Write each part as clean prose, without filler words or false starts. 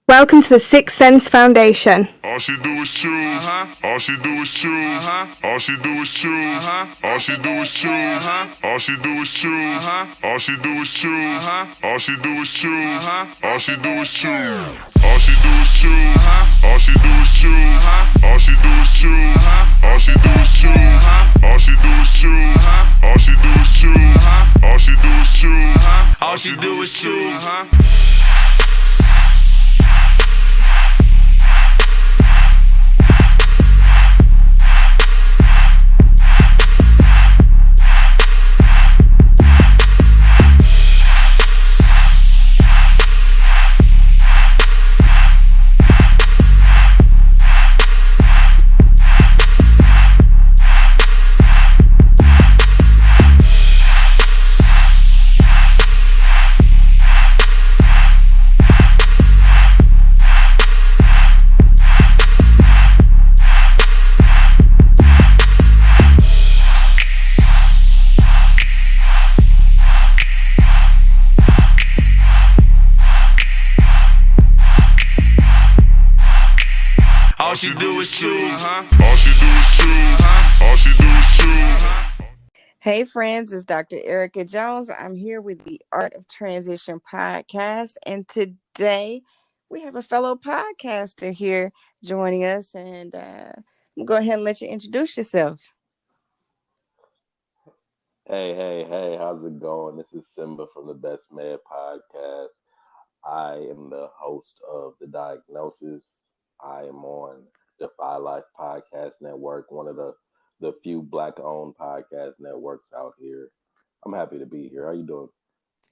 Welcome to the Sixth Sense Foundation. All she do is choose. All she do is choose. All she do is choose. All she do is choose. All she do is choose. All she do is choose. All she do is choose. All she do is choose. All she do is choose. All she do is choose. All she do is choose. All she do is choose. All she do is choose. All she do is choose. All she do is choose. All she do is choose. All she do is choose. All she do is choose. All she do is choose. Hey, friends, it's Dr. Erica Jones. I'm here with the Art of Transition podcast. And today we have a fellow podcaster here joining us. And go ahead and let you introduce yourself. Hey, how's it going? This is Simba from the Best Med podcast. I am the host of The Diagnosis. I am on Defy Life Podcast Network, one of the few black-owned podcast networks out here. I'm happy to be here. How you doing?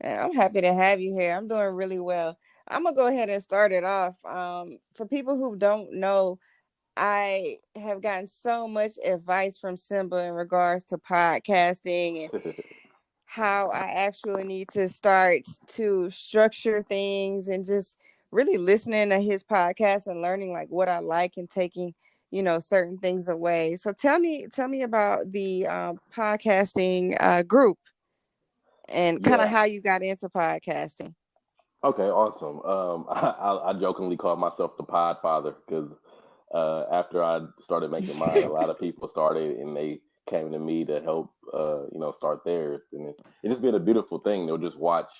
And I'm happy to have you here. I'm doing really well. I'm going to go ahead and start it off. For people who don't know, I have gotten so much advice from Simba in regards to podcasting and how I actually need to start to structure things and just really listening to his podcast and learning like what I like and taking, certain things away. So tell me about the podcasting group and kind of Yeah. how you got into podcasting. Okay, awesome. I jokingly call myself the Podfather because after I started making mine, a lot of people started and they came to me to help, start theirs, and it just been a beautiful thing. They'll just watch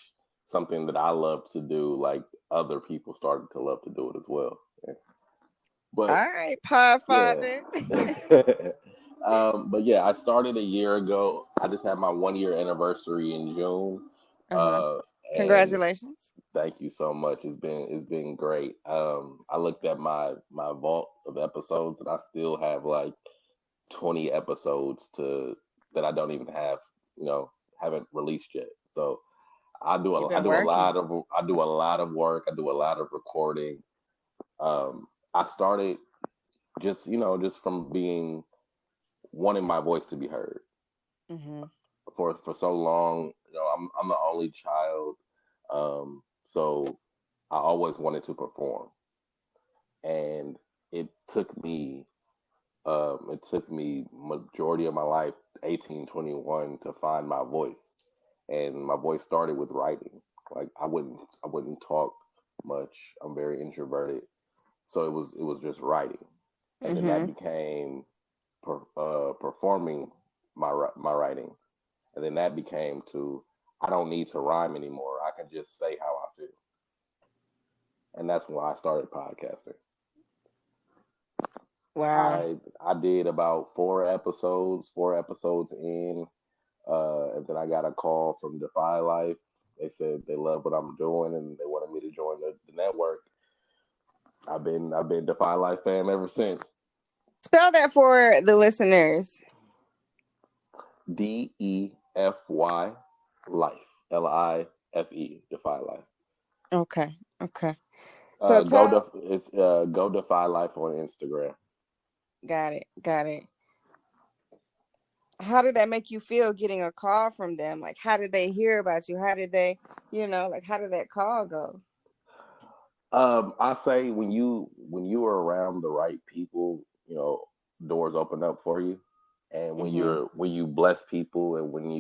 something that I love to do, like other people started to love to do it as well. Yeah. All But right, yeah, Podfather. but yeah, I started a year ago. I just had my 1 year anniversary in June, Uh-huh. uh, and Congratulations. thank you so much. It's been great. I looked at my vault of episodes, and I still have like 20 episodes to that I don't even have, you know, haven't released yet. So You've I been do a working. lot of work. I do a lot of recording. I started just from being wanting my voice to be heard Mm-hmm. for so long. I'm the only child, so I always wanted to perform, and it took me majority of my life, 1821, to find my voice, and my voice started with writing. Like I wouldn't talk much. I'm very introverted, so it was just writing, and then that Mm-hmm. became performing my writings, and then that became to I don't need to rhyme anymore. I can just say how I feel, and that's why I started podcasting. Wow. I did about four episodes in, and then I got a call from Defy Life. They said they love what I'm doing and they wanted me to join the network. I've been Defy Life fan ever since. Spell that for the listeners. DEFY Life, LIFE, Defy Life. Okay. Okay. So tell Go Defy Life on Instagram. got it. Got it. How did that make you feel getting a call from them? Like how did they hear about you? How did they, like how did that call go? I say when you are around the right people, doors open up for you. And Mhm. when you bless people and when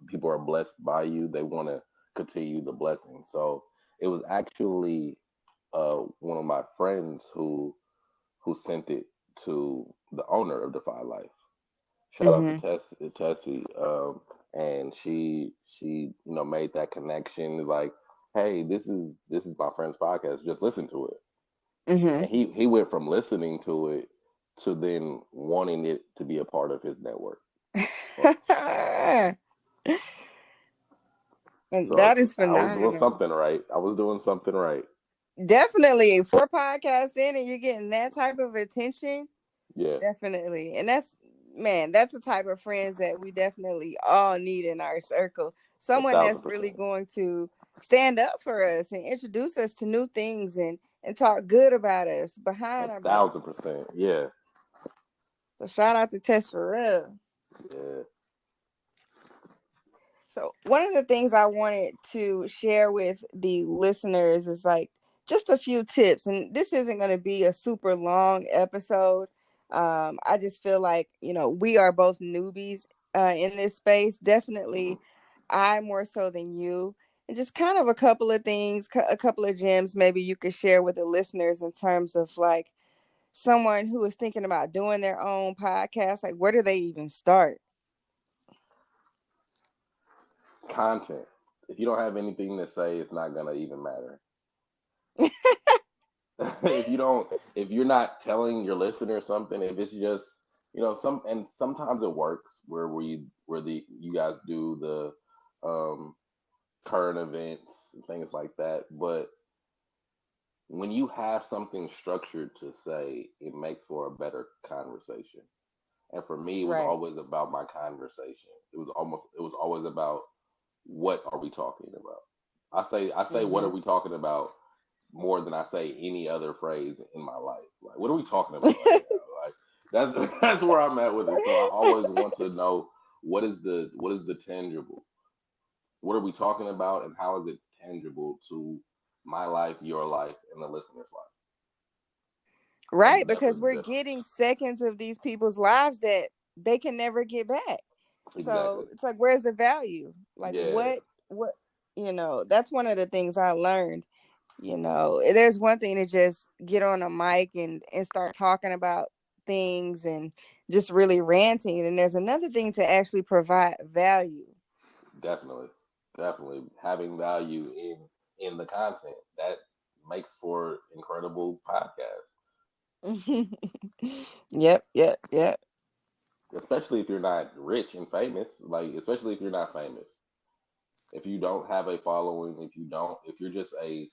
people are blessed by you, they want to continue the blessing. So it was actually one of my friends who sent it to the owner of Defy Life. Shout out to Mm-hmm. Tessie, and she made that connection. Like, hey, this is my friend's podcast. Just listen to it. Mm-hmm. And he went from listening to it to then wanting it to be a part of his network. So And so that is I was doing phenomenal. something right. I was doing something right. Definitely. 4 podcasts in and you're getting that type of attention. Yeah, Definitely. And that's, man, that's the type of friends that we definitely all need in our circle. a Someone thousand that's really percent, going to stand up for us and introduce us to new things and talk good about us a behind our backs. thousand percent. Yeah, So shout out to Tess for real. yeah. So one of the things I wanted to share with the listeners is like just a few tips, and this isn't going to be a super long episode. I just feel like we are both newbies in this space. Definitely, I more so than you, and just kind of a couple of things, a couple of gems maybe you could share with the listeners in terms of like someone who is thinking about doing their own podcast. Like, where do they even start? Content. If you don't have anything to say, it's not gonna even matter. if you don't, if you're not telling your listener something, if it's just sometimes it works where the you guys do the current events and things like that, but when you have something structured to say, it makes for a better conversation. And for me, it was Right. always about my conversation. It was always about what are we talking about. I say what are Mm-hmm. we talking about more than I say any other phrase in my life. Like, what are we talking about right now? Like, that's that's where I'm at with it. So I always want to know what is the tangible. What are we talking about, and how is it tangible to my life, your life, and the listener's life? Right, That's because definitely the we're difference. getting seconds of these people's lives that they can never get back. So Exactly. it's like, where's the value? Like, Yeah, what, that's one of the things I learned. There's one thing to just get on a mic and start talking about things and just really ranting. And there's another thing to actually provide value. definitely, definitely having value in the content that makes for incredible podcasts. Yep, yep, yep. Especially if you're not rich and famous, like especially if you're not famous, if you don't have a following, if you're just a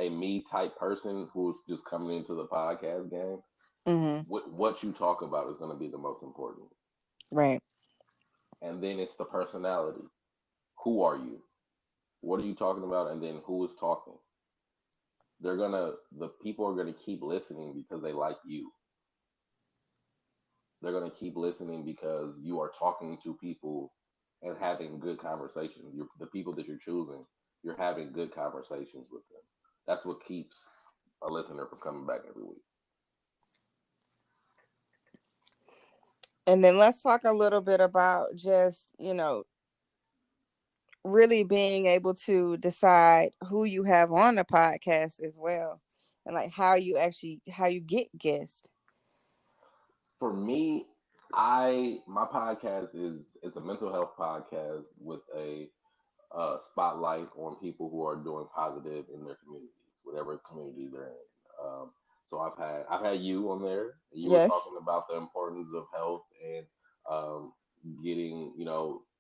me type person who's just coming into the podcast game, Hmm. what you talk about is going to be the most important. Right. And then it's the personality. Who are you? What are you talking about? And then who is talking? The people are gonna keep listening because they like you. They're gonna keep listening because you are talking to people and having good conversations. The people that you're choosing, you're having good conversations with them. That's what keeps a listener from coming back every week. And then let's talk a little bit about just, really being able to decide who you have on the podcast as well. And like how you get guests. For me, I my podcast is it's a mental health podcast with a spotlight on people who are doing positive in their communities, whatever community they're in. So I've had you on there. You were Yes. talking about the importance of health and um, getting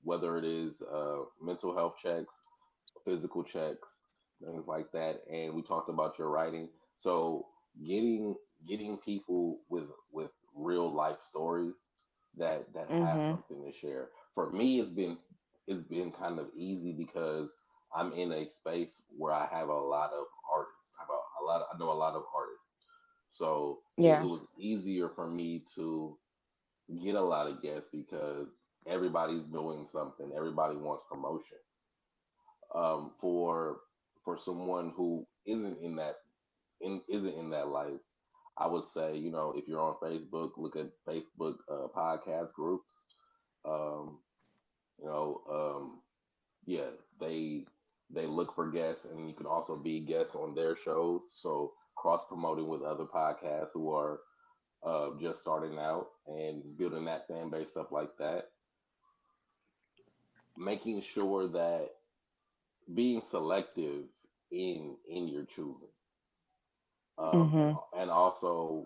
whether it is mental health checks, physical checks, things like that. And we talked about your writing. So getting getting people with real life stories that have Mhm. something to share. For me, it's been kind of easy because I'm in a space where I have a lot of artists. I know a lot of artists. So it Yeah. was easier for me to get a lot of guests because everybody's doing something. Everybody wants promotion. For someone who isn't in that life, I would say, if you're on Facebook, look at Facebook podcast groups. Um, you know, yeah, they. they look for guests, and you can also be guests on their shows. So cross promoting with other podcasts who are just starting out and building that fan base up like that. Making sure that being selective in your choosing, um, and Mm-hmm. and also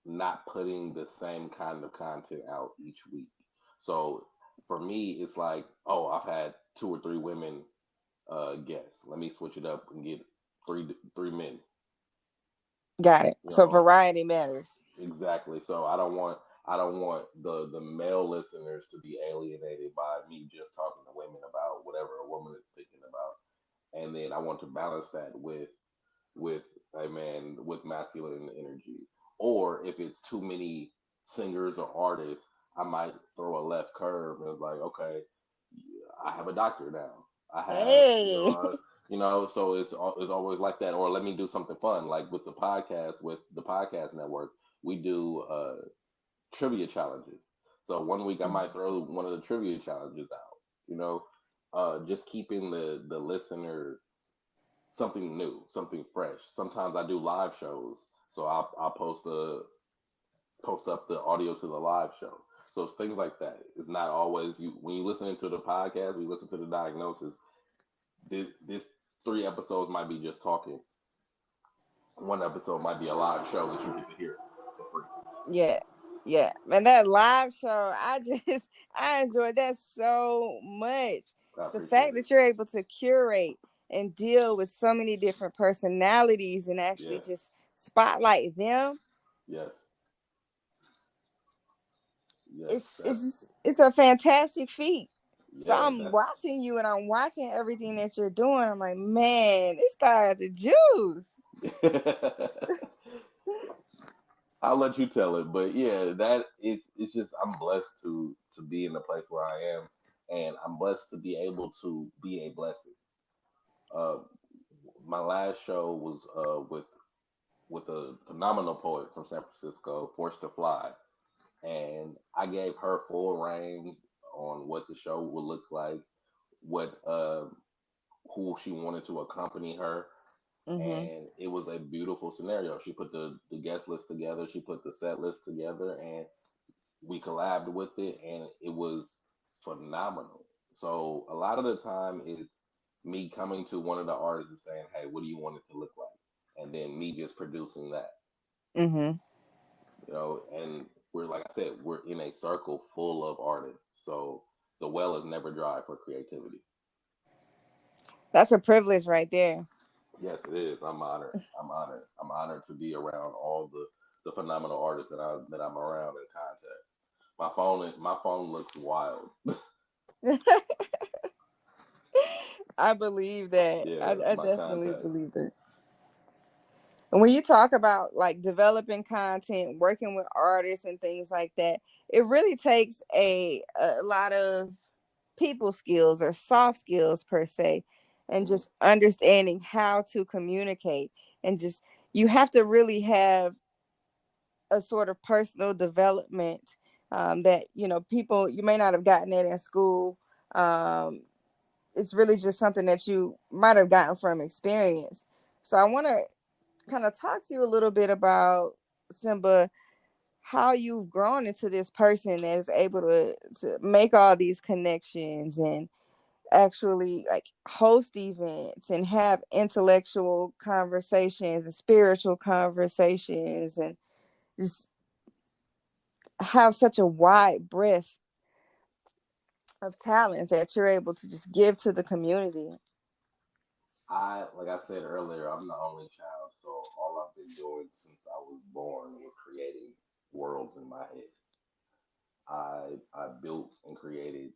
not putting the same kind of content out each week. So for me, it's like, oh, I've had two or three women guests. Let me switch it up and get three men. Got it. You So know, variety matters. exactly. So I don't want the male listeners to be alienated by me just talking to women about whatever a woman is thinking about, and then I want to balance that with a man with masculine energy. Or if it's too many singers or artists, I might throw a left curve and it's like, okay, I have a doctor now. I have, Hey. so it's always like that. Or let me do something fun, like with the podcast network, we do trivia challenges. So one week I might throw one of the trivia challenges out. You know, just keeping the listener something new, something fresh. Sometimes I do live shows, so I'll post up the audio to the live show. So it's things like that. It's not always you when you listen to the podcast, we listen to the diagnosis. This 3 episodes might be just talking. One episode might be a live show that you get to hear for free. Yeah. Yeah. And that live show, I just I enjoy that so much. I It's the appreciate fact it. that you're able to curate and deal with so many different personalities and actually Yeah. just spotlight them. Yes. Yes. It's just, it's a fantastic feat. So Yeah. I'm watching you and I'm watching everything that you're doing. I'm like, man, this guy has the juice. That's I'll let you tell it, but yeah, it's just I'm blessed to be in the place where I am, and I'm blessed to be able to be a blessing. Uh, my last show was with a phenomenal poet from San Francisco, Forced to Fly, and I gave her full reign on what the show would look like, what who she wanted to accompany her, Mm-hmm. and it was a beautiful scenario. She put the guest list together, she put the set list together, and we collabed with it, and it was phenomenal. So a lot of the time it's me coming to one of the artists and saying, hey, what do you want it to look like, and then me just producing that. Mm-hmm. And we're, like I said, we're in a circle full of artists, so the well is never dry for creativity. That's a privilege right there. Yes, it is. I'm honored. I'm honored to be around all the phenomenal artists that I'm around in contact. My phone looks wild. I believe that. Yeah, I my definitely contacts. believe that. And when you talk about like developing content, working with artists and things like that, it really takes a lot of people skills or soft skills per se, and Hmm. just understanding how to communicate and just you have to really have a sort of personal development that people you may not have gotten it in school. Um, it's really just something that you might have gotten from experience. So I want to kind of talk to you a little bit about Simba, how you've grown into this person that is able to make all these connections and actually like host events and have intellectual conversations and spiritual conversations and just have such a wide breadth of talents that you're able to just give to the community. Like I said earlier, I'm the only child, so all I've been doing since I was born was creating worlds in my head. I built and created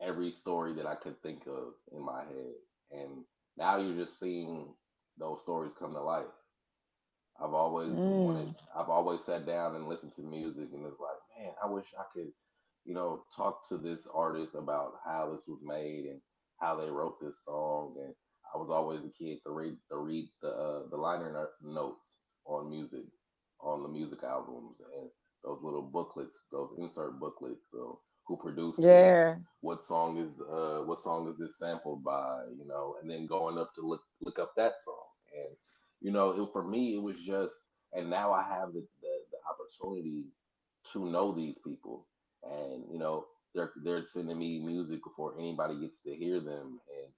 every story that I could think of in my head, and now you're just seeing those stories come to life. Mm. I've always sat down and listened to music, and it's like, man, I wish I could, talk to this artist about how this was made and how they wrote this song. And I was always a kid to read the notes on music, on the music albums, and those little booklets, those insert booklets of who produced this, Yeah. what song is this sampled by, and then going up to look up that song. And for me it was just, and now I have the opportunity to know these people, and they're sending me music before anybody gets to hear them, and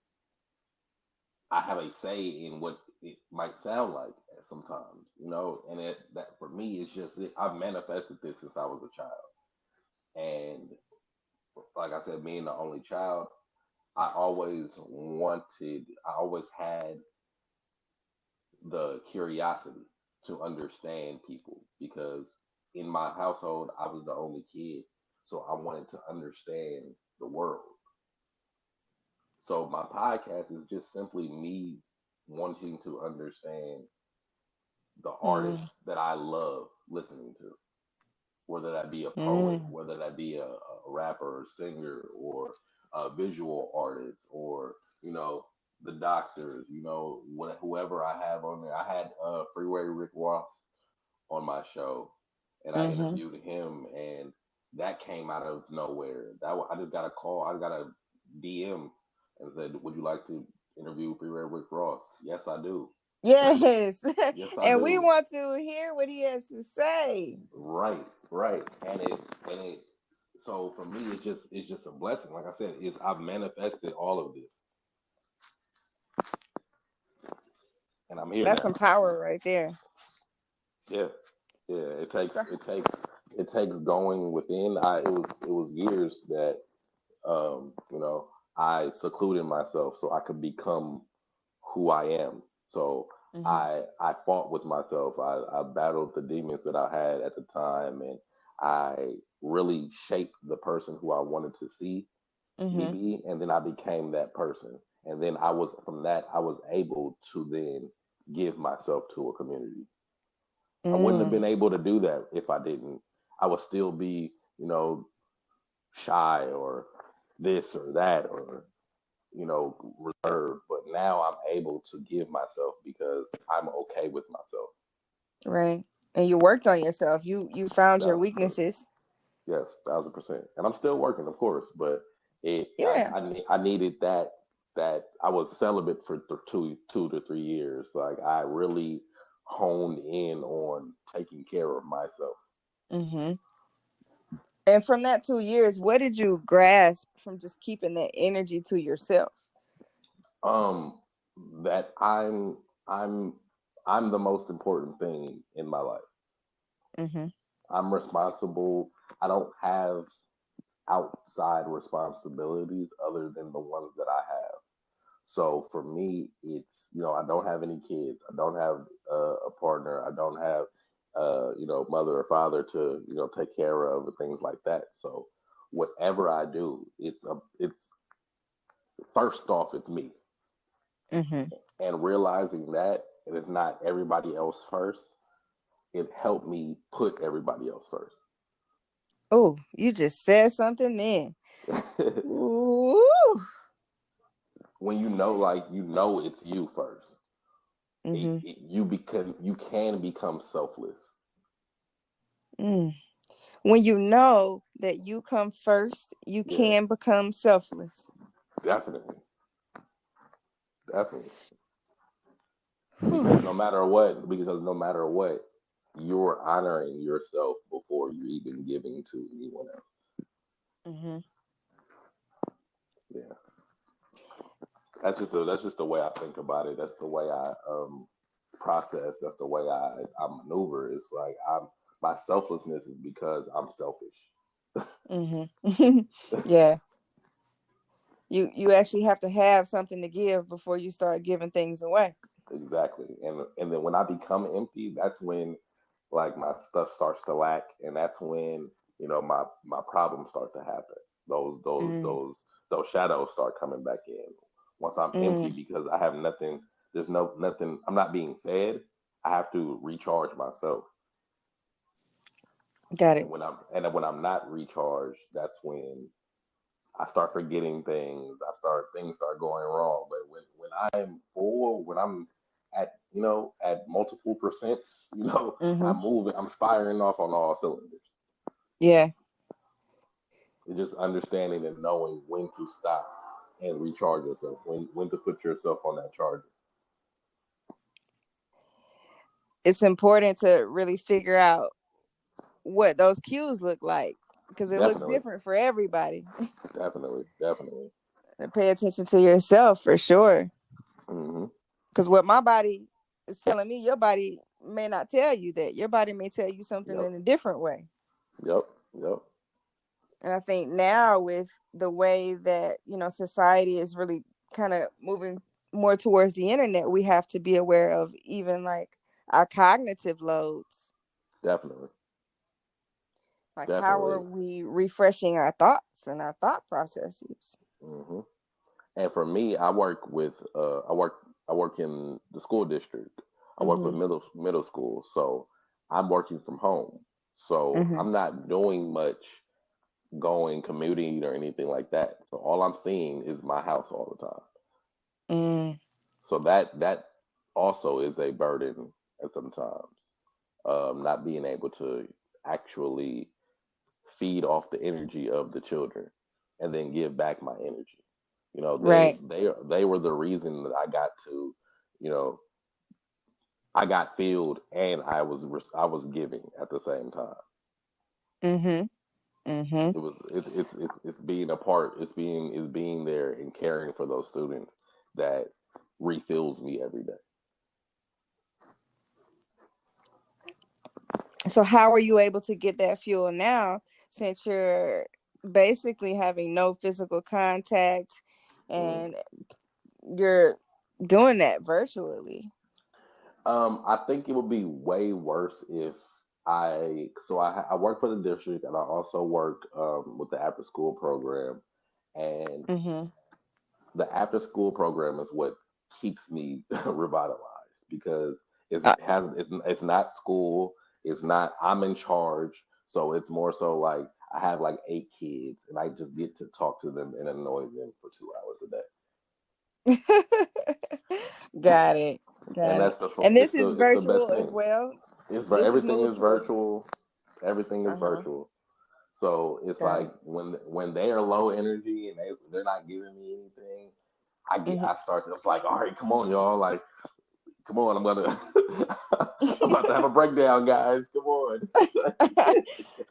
I have a say in what it might sound like sometimes, and that for me is just I've manifested this since I was a child. And like I said, being the only child, I always had the curiosity to understand people, because in my household I was the only kid, so I wanted to understand the world. So my podcast is just simply me wanting to understand the Mm, artists that I love listening to, whether that be a poet, mm, whether that be a rapper or singer, or a visual artist, or the doctors, whoever I have on there. I had Freeway Rick Ross on my show, and I mm-hmm. interviewed him, and that came out of nowhere. I just got a call, I got a DM, and said, "Would you like to interview Freeway Rick Ross?" Yes, I do. Yes. Yes, I And we do. want to hear what he has to say. Right, right, and it. So for me, it's just a blessing. Like I said, I've manifested all of this, and I'm here That's now. some power right there. Yeah, yeah. It takes So, it takes it takes going within. It was years that I secluded myself so I could become who I am. So mm-hmm. I fought with myself. I battled the demons that I had at the time, and I really shaped the person who I wanted to see me Mm-hmm. be, and then I became that person. And then I was able to then give myself to a community. I wouldn't have Mm, been able to do that if I didn't. I would still be, shy or this or that, or reserved. But now I'm able to give myself because I'm okay with myself. right. And you worked on yourself. You found your 1,000%. weaknesses. Yes, 1,000%. And I'm still working, of course, but Yeah. I needed that I was celibate for 2 to 3 years. Like I really honed in on taking care of myself. Mm-hmm. And from that 2 years, what did you grasp from just keeping that energy to yourself? Um, that I'm I'm the most important thing in my life. Mm-hmm. I'm responsible. I don't have outside responsibilities other than the ones that I have. So for me, it's I don't have any kids. I don't have a partner. I don't have mother or father to take care of and things like that. So whatever I do, it's first off it's me, Mm-hmm. and realizing that it is not everybody else first. It helped me put everybody else Oh, you just said something then. first. Ooh. When it's you first, Mm-hmm. you can become selfless. Mm. When you know that you come first, you Yeah, can become selfless. definitely, definitely. Whew. Because no matter what, you're honoring yourself before you're even giving to anyone else. Mm-hmm. Yeah, that's just the way I think about it. That's the way I process. That's the way I maneuver. It's like my selflessness is because I'm selfish. Mm-hmm. Yeah. You actually have to have something to give before you start giving things away. Exactly. And then when I become empty, that's when like my stuff starts to lack, and that's when my problems start to happen. Those those Mm, those those shadows start coming back in. Once I'm empty mm, because I have nothing, there's nothing. I'm not being fed. I have to recharge myself. got And it. when I'm not recharged, that's when I start forgetting things. Things start going wrong. But when I'm full, when I'm at multiple percents, Mm-hmm. I'm moving. I'm firing off on all cylinders. Yeah. It's just understanding and knowing when to stop and recharge yourself, when to put yourself on that charger. It's important to really figure out what those cues look like because it looks Definitely, different for everybody. definitely, definitely. And pay attention to yourself for sure. Hmm. Because what my body is telling me, your body may not tell you that. Your body may tell you something Yep, in a different way. yep, yep. And I think now with the way that, society is really kind of moving more towards the internet, we have to be aware of even like our cognitive loads. Definitely, Like how are definitely. we refreshing our thoughts and our thought processes? Hmm. And for me, I work in the school district. I work with Mm-hmm. middle school, so I'm working from home. So Mm-hmm. I'm not doing much going commuting or anything like that. So all I'm seeing is my house all the time. Mm, So that also is a burden at sometimes. Not being able to actually feed off the energy of the children and then give back my energy. They right. they were the reason that I got to, you know, I got filled and I was giving at the same time. Mm-hmm. Mm-hmm. It's being a part, it's being there and caring for those students that refills me every day. So how are you able to get that fuel now since you're basically having no physical contact Mm. and you're doing that virtually? I think it would be way worse if I work for the district and I also work with the after school program, and Mm-hmm. the after school program is what keeps me revitalized because it's not school, it's not I'm in charge, so it's more so like I have like 8 kids and I just get to talk to them and annoy them for 2 hours a day. Got it. And Got it. that's the fu- And it's this the is it's the best virtual as thing. well. This is Everything moved is to a virtual. Everything is uh-huh. virtual. So it's Got like it. when they are low energy and they're not giving me anything, Mm-hmm. I start to, it's like, all right, come on, y'all, like, come on, I'm about to have a breakdown, guys. Come on.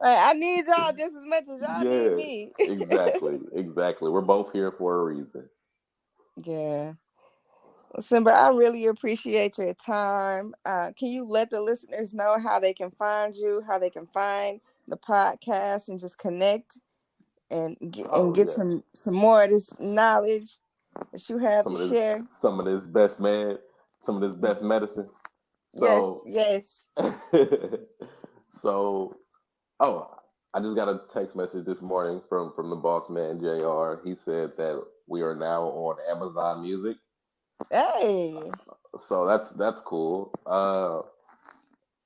Like, I need y'all just as much as y'all need Yeah, me. exactly, exactly. We're both here for a reason. Yeah. Simba, I really appreciate your time. Can you let the listeners know how they can find you, how they can find the podcast, and just connect and Oh get yeah, some more of this knowledge that you have to some of this share? some of this best man, some of this best medicine. Yes, So, yes. so oh, I just got a text message this morning from the boss man Jr. He said that we are now on Amazon Music, Hey. so that's cool.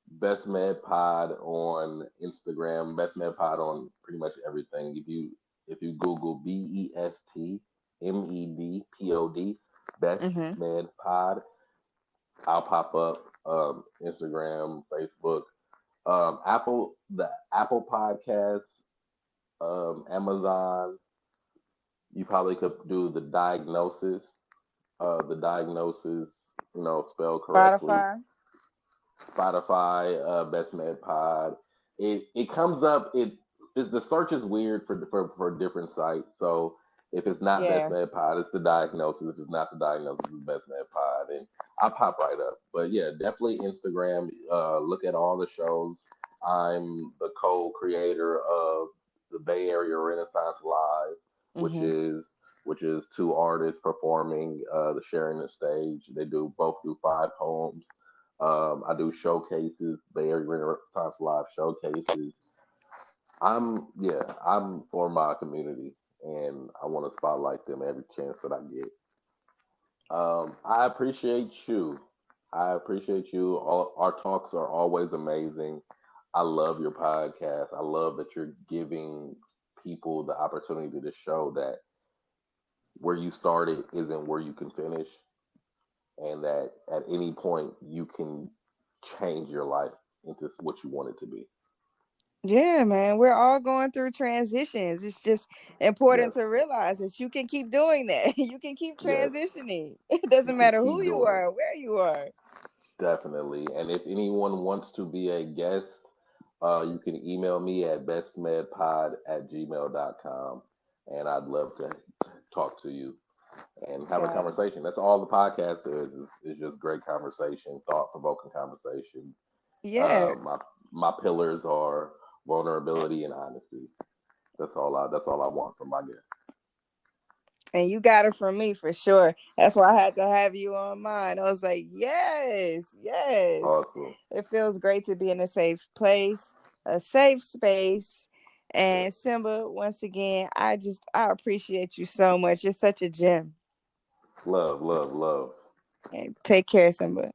Best Med Pod on Instagram, Best Med Pod on pretty much everything. If you Google BESTMEDPOD, Best Mm-hmm. Med Pod, I'll pop up. Instagram, Facebook, the Apple Podcasts, Amazon. You probably could do the diagnosis, spelled correctly. Spotify. Spotify, Best Med Pod. It comes up. The search is weird for different sites. So if it's not Best Yeah. Med Pod, it's the diagnosis. If it's not the diagnosis, it's Best Med Pod, and I pop right up. But yeah, definitely Instagram. Look at all the shows. I'm the co-creator of the Bay Area Renaissance Live, which Mm-hmm. is which is two artists performing, the sharing the stage. They both do 5 poems. I do showcases, Bay Area Renaissance Live showcases. I'm for my community, and I want to spotlight them every chance that I get. I appreciate you. I appreciate you. All our talks are always amazing. I love your podcast. I love that you're giving people the opportunity to show that where you started isn't where you can finish, and that at any point you can change your life into what you want it to be. Yeah, man, we're all going through transitions. It's just important Yes, to realize that you can keep doing that. You can keep yes, transitioning. It you doesn't can matter who keep you doing it. are, where you are. Definitely. And if anyone wants to be a guest, you can email me at bestmedpod@gmail.com, and I'd love to talk to you and have a Got it. conversation. That's all the podcast is just great conversation, thought provoking conversations. Yeah. My pillars are vulnerability and honesty. That's all I want from my guests. And you got it from me for sure. That's why I had to have you on mine. I was like, yes, yes. Awesome. It feels great to be in a safe place, a safe space. And Simba, once again, I appreciate you so much. You're such a gem. Love, love, love. And take care, Simba.